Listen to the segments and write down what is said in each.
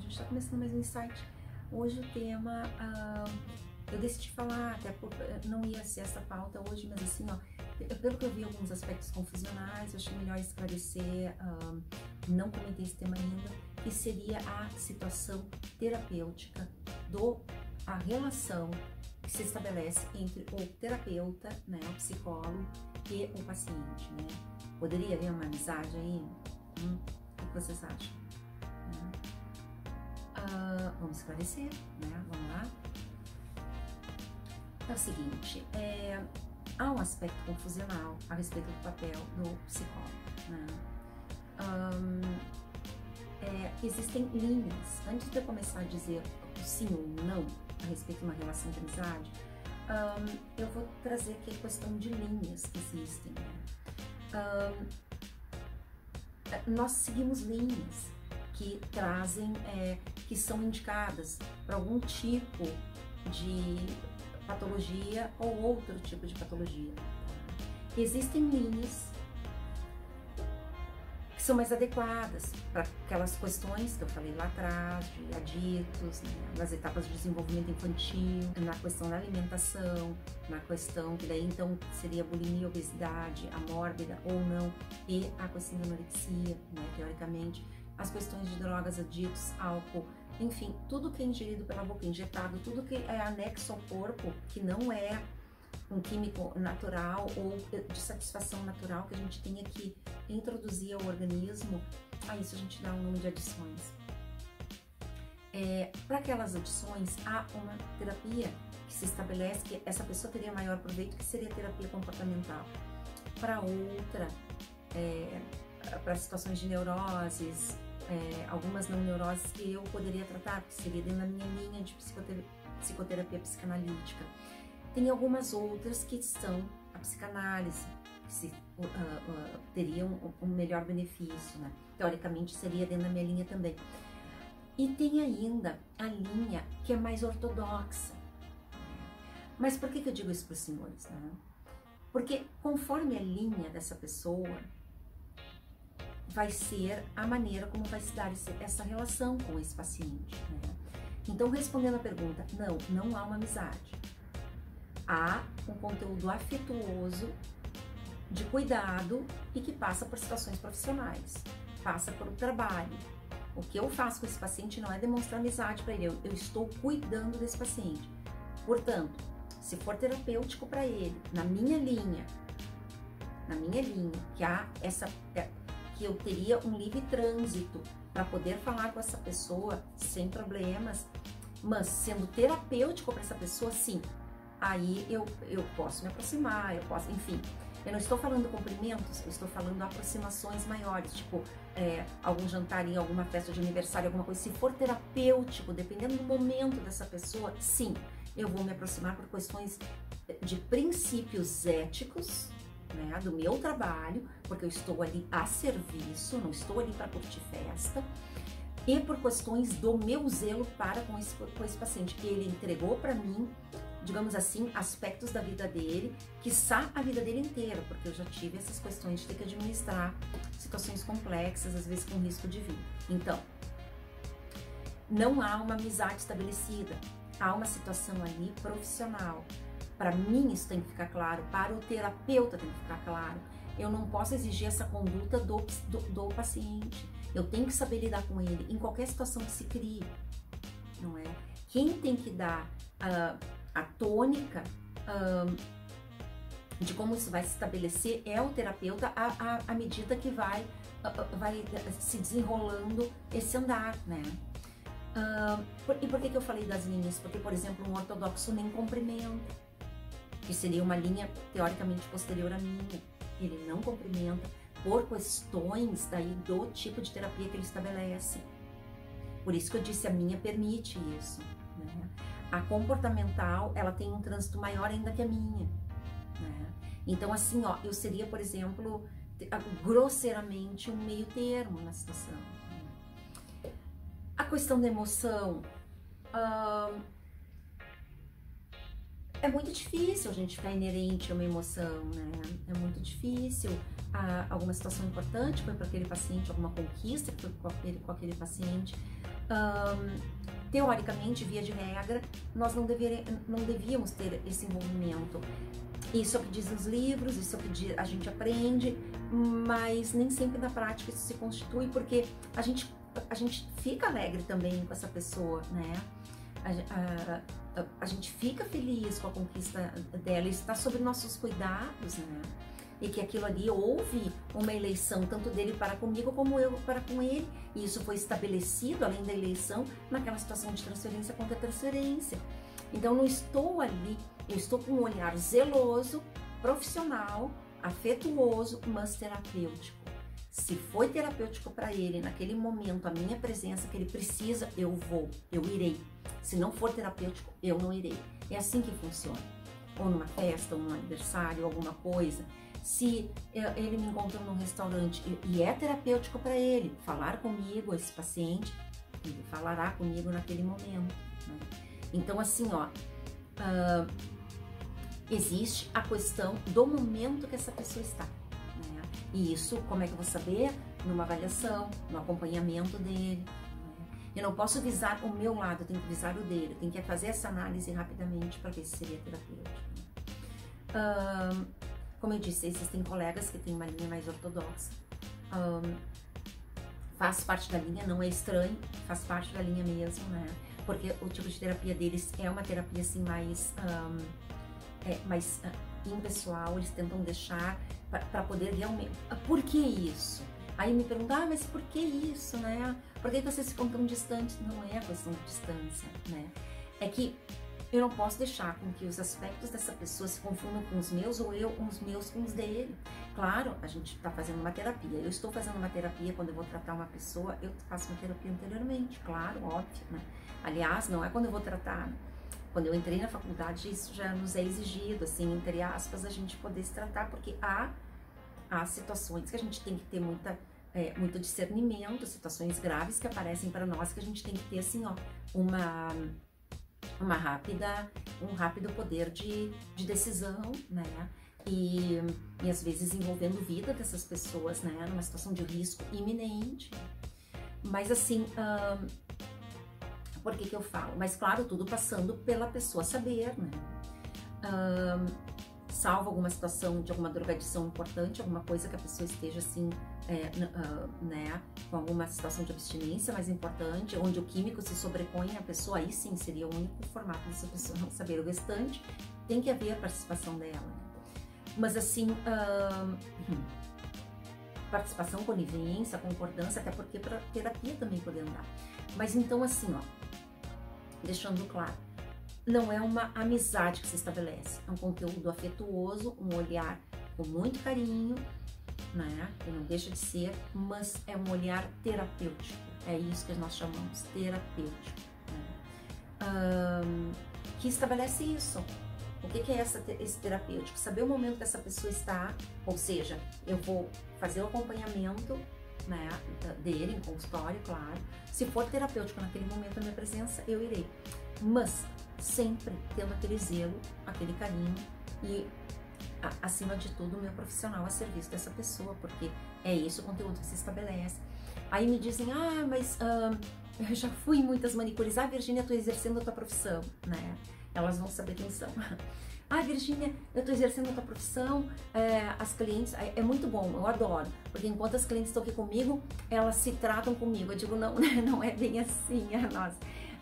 gente está começando mais um insight. Hoje o tema, eu decidi falar, até não ia ser essa pauta hoje, mas assim, ó, pelo que eu vi alguns aspectos confusionais, eu achei melhor esclarecer, não comentei esse tema ainda, que seria a situação terapêutica, a relação que se estabelece entre o terapeuta, né, o psicólogo e o paciente, né? Poderia haver uma amizade aí? O que vocês acham? Vamos esclarecer, né? Vamos lá. É o seguinte, há um aspecto confusional a respeito do papel do psicólogo, né? Existem linhas. Antes de eu começar a dizer sim ou não a respeito de uma relação de amizade, eu vou trazer aqui a questão de linhas que existem, né? Nós seguimos linhas que trazem, que são indicadas para algum tipo de patologia ou outro tipo de patologia. Existem linhas que são mais adequadas para aquelas questões que eu falei lá atrás, de aditos, né, nas etapas de desenvolvimento infantil, na questão da alimentação, na questão que daí então seria bulimia, obesidade, a mórbida ou não, e a questão da anorexia, né, teoricamente, as questões de drogas, aditos, álcool, enfim, tudo que é ingerido pela boca, injetado, tudo que é anexo ao corpo, que não é um químico natural ou de satisfação natural que a gente tenha que introduzir ao organismo, a isso a gente dá um nome de adições. Para aquelas adições, há uma terapia que se estabelece que essa pessoa teria maior proveito, que seria a terapia comportamental. Para outra, para situações de neuroses, algumas não neuroses que eu poderia tratar, que seria dentro da minha linha de psicoterapia psicanalítica. Tem algumas outras que são a psicanálise, que teriam um melhor benefício, né? Teoricamente seria dentro da minha linha também. E tem ainda a linha que é mais ortodoxa. Mas por que eu digo isso para os senhores, né? Porque conforme a linha dessa pessoa, vai ser a maneira como vai se dar essa relação com esse paciente, né? Então, respondendo a pergunta, não há uma amizade. Há um conteúdo afetuoso, de cuidado e que passa por situações profissionais, passa por trabalho. O que eu faço com esse paciente não é demonstrar amizade para ele, eu estou cuidando desse paciente. Portanto, se for terapêutico para ele, na minha linha, que há que eu teria um livre trânsito para poder falar com essa pessoa sem problemas, mas sendo terapêutico para essa pessoa, sim, aí eu posso me aproximar, enfim, eu não estou falando cumprimentos, eu estou falando aproximações maiores, tipo, algum jantar em alguma festa de aniversário, alguma coisa. Se for terapêutico, dependendo do momento dessa pessoa, sim, eu vou me aproximar por questões de princípios éticos, né, do meu trabalho, porque eu estou ali a serviço, não estou ali para curtir festa, e por questões do meu zelo para com esse paciente, que ele entregou para mim, digamos assim, aspectos da vida dele, quiçá a vida dele inteira, porque eu já tive essas questões de ter que administrar situações complexas, às vezes com risco de vida. Então, não há uma amizade estabelecida, há uma situação ali profissional. Para mim isso tem que ficar claro, para o terapeuta tem que ficar claro. Eu não posso exigir essa conduta do paciente. Eu tenho que saber lidar com ele em qualquer situação que se crie, não é? Quem tem que dar a tônica de como isso vai se estabelecer é o terapeuta à medida que vai se desenrolando esse andar, né? E por que eu falei das linhas? Porque, por exemplo, um ortodoxo nem cumprimenta, que seria uma linha teoricamente posterior à minha. Ele não cumprimenta por questões daí do tipo de terapia que ele estabelece. Por isso que eu disse, a minha permite isso, né? A comportamental, ela tem um trânsito maior ainda que a minha, né? Então, assim, ó, eu seria, por exemplo, grosseiramente um meio termo na situação. Né? A questão da emoção, é muito difícil a gente ficar inerente a uma emoção, né? É muito difícil. Alguma situação importante foi para aquele paciente, alguma conquista que foi com aquele paciente. Teoricamente, via de regra, nós não devíamos ter esse envolvimento. Isso é o que dizem os livros, isso é o que a gente aprende, mas nem sempre na prática isso se constitui, porque a gente fica alegre também com essa pessoa, né? A gente fica feliz com a conquista dela, isso está sob nossos cuidados, né? E que aquilo ali houve uma eleição, tanto dele para comigo como eu para com ele, e isso foi estabelecido, além da eleição, naquela situação de transferência contra transferência. Então, não estou ali, eu estou com um olhar zeloso, profissional, afetuoso, mas terapêutico. Se foi terapêutico para ele, naquele momento, a minha presença que ele precisa, eu irei. Se não for terapêutico, eu não irei. É assim que funciona. Ou numa festa, ou num aniversário, alguma coisa. Se ele me encontra num restaurante e é terapêutico para ele falar comigo, esse paciente, ele falará comigo naquele momento, né? Então, assim, ó, existe a questão do momento que essa pessoa está, né? E isso, como é que eu vou saber? Numa avaliação, no acompanhamento dele, né? Eu não posso visar o meu lado, eu tenho que visar o dele, eu tenho que fazer essa análise rapidamente para ver se seria terapêutico, né? Como eu disse, existem colegas que têm uma linha mais ortodoxa, faz parte da linha, não é estranho, faz parte da linha mesmo, né? Porque o tipo de terapia deles é uma terapia assim mais impessoal, eles tentam deixar para poder realmente... Por que isso? Aí me perguntam, mas por que isso, né? Por que vocês ficam tão distantes? Não é a questão de distância, né? É que eu não posso deixar com que os aspectos dessa pessoa se confundam com os meus ou os meus com os dele. Claro, a gente está fazendo uma terapia. Eu estou fazendo uma terapia quando eu vou tratar uma pessoa, eu faço uma terapia anteriormente, claro, óbvio, né? Aliás, não é quando eu vou tratar. Quando eu entrei na faculdade, isso já nos é exigido, assim, entre aspas, a gente poder se tratar, porque há situações que a gente tem que ter muito discernimento, situações graves que aparecem para nós, que a gente tem que ter, assim, ó, um rápido poder de decisão, né? E às vezes envolvendo a vida dessas pessoas, né? Numa situação de risco iminente. Mas assim, por que eu falo? Mas claro, tudo passando pela pessoa saber, né? Salvo alguma situação de alguma drogadição importante, alguma coisa que a pessoa esteja assim, né, com alguma situação de abstinência mais importante, onde o químico se sobrepõe à pessoa, aí sim seria o único formato dessa pessoa não saber. O restante tem que haver a participação dela. Mas assim, participação, conivência, concordância, até porque para terapia também poder andar. Mas então assim, ó, deixando claro, não é uma amizade que se estabelece, é um conteúdo afetuoso, um olhar com muito carinho, né? Que não deixa de ser, mas é um olhar terapêutico, é isso que nós chamamos terapêutico, né? Que estabelece isso. O que é esse terapêutico? Saber o momento que essa pessoa está, ou seja, eu vou fazer o acompanhamento, né, dele em consultório, claro. Se for terapêutico naquele momento da minha presença, eu irei. Mas sempre tendo aquele zelo, aquele carinho e, acima de tudo, o meu profissional a serviço dessa pessoa, porque é esse o conteúdo que se estabelece. Aí me dizem, mas eu já fui em muitas manicures. Virgínia, eu tô exercendo a tua profissão, né? Elas vão saber quem são. Virgínia, eu tô exercendo a tua profissão, as clientes, é muito bom, eu adoro, porque enquanto as clientes estão aqui comigo, elas se tratam comigo. Eu digo, não, não é bem assim, nossa.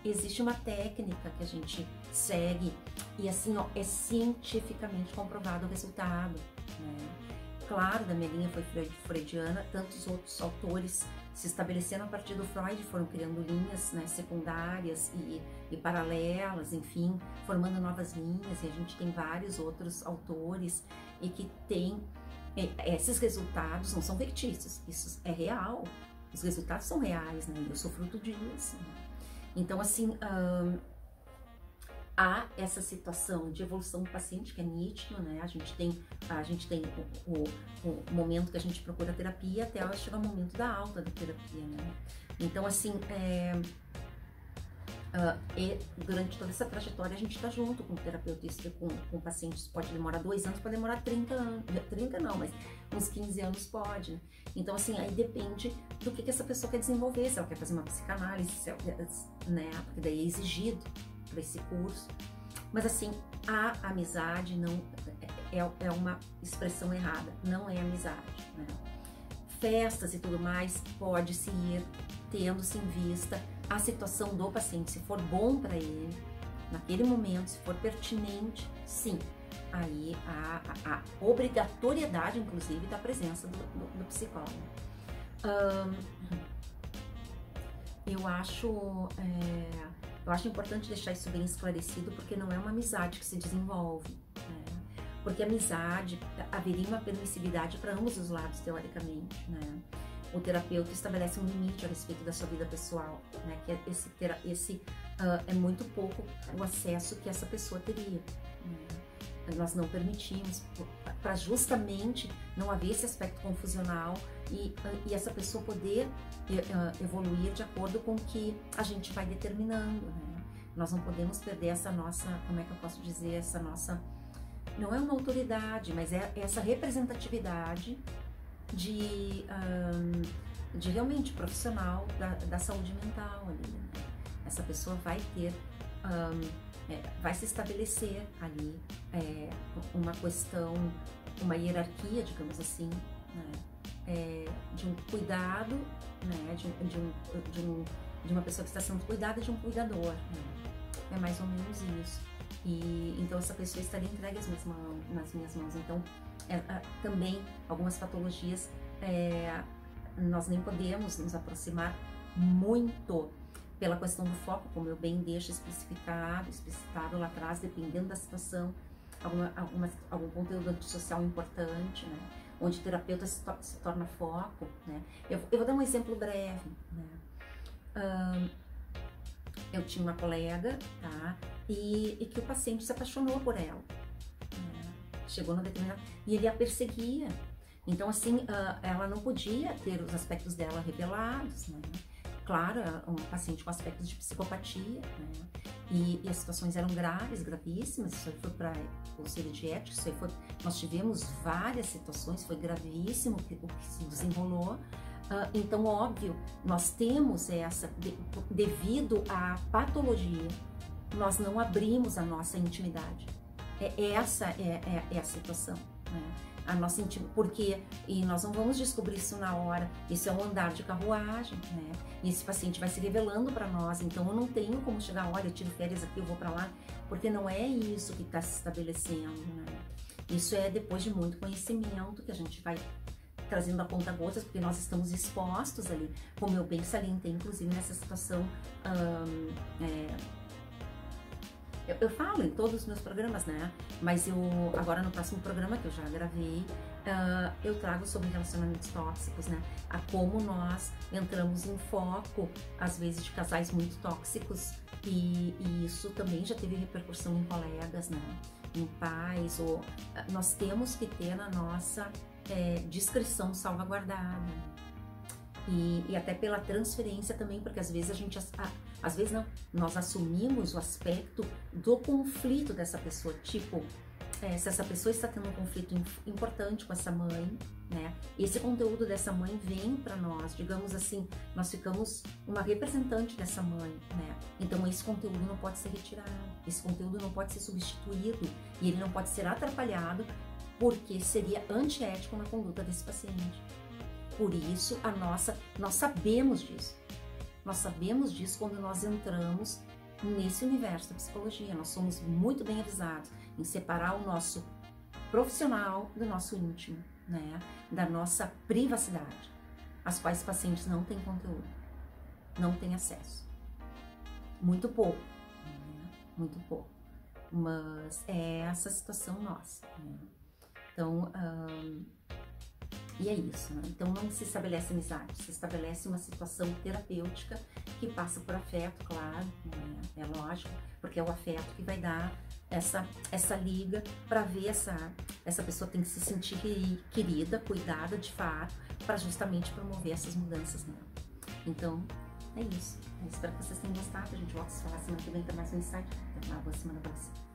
Existe uma técnica que a gente segue e assim, ó, é cientificamente comprovado o resultado, né? Claro, da minha linha foi freudiana, tantos outros autores se estabeleceram a partir do Freud, foram criando linhas, né, secundárias e paralelas, enfim, formando novas linhas, e a gente tem vários outros autores e que tem esses resultados, não são fictícios, isso é real, os resultados são reais, né? Eu sou fruto disso, né? Então, assim, há essa situação de evolução do paciente que é nítido, né? A gente tem o momento que a gente procura terapia até chegar o momento da alta da terapia, né? Então, assim, E durante toda essa trajetória a gente está junto com o terapeuta, isso com o paciente. Isso pode demorar 2 anos, pode demorar 30 anos, 30 não, mas uns 15 anos pode, né? Então assim, aí depende do que essa pessoa quer desenvolver, se ela quer fazer uma psicanálise, se ela, né, porque daí é exigido para esse curso. Mas assim, a amizade não é uma expressão errada, não é amizade, né? Festas e tudo mais pode-se ir tendo-se em vista a situação do paciente, se for bom para ele, naquele momento, se for pertinente, sim. Aí a obrigatoriedade, inclusive, da presença do psicólogo. Eu acho importante deixar isso bem esclarecido, porque não é uma amizade que se desenvolve, né? Porque amizade, haveria uma permissividade para ambos os lados, teoricamente, né? O terapeuta estabelece um limite a respeito da sua vida pessoal, né? Que é muito pouco o acesso que essa pessoa teria, né? Nós não permitimos, para justamente não haver esse aspecto confusional e essa pessoa poder evoluir de acordo com o que a gente vai determinando, né? Nós não podemos perder essa nossa, como é que eu posso dizer, essa nossa, não é uma autoridade, mas é essa representatividade de realmente profissional da saúde mental ali, né? Essa pessoa vai ter, vai se estabelecer ali uma questão, uma hierarquia, digamos assim, né? De um cuidado, né? De uma pessoa que está sendo cuidada, de um cuidador, né? É mais ou menos isso. E então essa pessoa estaria entregue nas minhas mãos. Então também algumas patologias nós nem podemos nos aproximar muito pela questão do foco, como eu bem deixo explicitado lá atrás, dependendo da situação, algum conteúdo antissocial importante, né? Onde o terapeuta se torna foco, né? Eu vou dar um exemplo breve, né? Eu tinha uma colega, tá? E que o paciente se apaixonou por ela, né? Chegou no determinado... E ele a perseguia. Então, assim, ela não podia ter os aspectos dela revelados, né? Claro, um paciente com aspectos de psicopatia, né? E as situações eram gravíssimas. Isso aí foi para o conselho de ética, isso aí foi... Nós tivemos várias situações, foi gravíssimo o que se desenrolou. Então, óbvio, nós temos devido à patologia, nós não abrimos a nossa intimidade. Essa é a situação, né? A nossa intimidade, porque, e nós não vamos descobrir isso na hora, isso é um andar de carruagem, né? E esse paciente vai se revelando para nós, então eu não tenho como chegar, olha, eu tiro férias aqui, eu vou para lá, porque não é isso que está se estabelecendo, né? Isso é depois de muito conhecimento que a gente vai trazendo a conta gotas, porque nós estamos expostos ali, como eu bem salientei, inclusive nessa situação. Eu falo em todos os meus programas, né? Mas agora no próximo programa que eu já gravei, eu trago sobre relacionamentos tóxicos, né? A como nós entramos em foco, às vezes, de casais muito tóxicos, e isso também já teve repercussão em colegas, né? Em pais, nós temos que ter na nossa discrição salvaguardada. E até pela transferência também, porque às vezes às vezes não, nós assumimos o aspecto do conflito dessa pessoa, tipo, se essa pessoa está tendo um conflito importante com essa mãe, né, esse conteúdo dessa mãe vem para nós, digamos assim, nós ficamos uma representante dessa mãe, né, então esse conteúdo não pode ser retirado, esse conteúdo não pode ser substituído e ele não pode ser atrapalhado, porque seria antiético na conduta desse paciente. Por isso, nós sabemos disso. Nós sabemos disso quando nós entramos nesse universo da psicologia. Nós somos muito bem avisados em separar o nosso profissional do nosso íntimo, né? Da nossa privacidade, às quais pacientes não têm conteúdo, não têm acesso. Muito pouco, né? Muito pouco. Mas é essa situação nossa, né? Então, e é isso, né? Então não se estabelece amizade, se estabelece uma situação terapêutica que passa por afeto, claro, né? É lógico, porque é o afeto que vai dar essa liga para ver essa pessoa tem que se sentir querida, cuidada de fato, para justamente promover essas mudanças nela. Então, É isso. Eu espero que vocês tenham gostado. A gente volta a se falar semana que vem para mais um insight. Então, uma boa semana para você.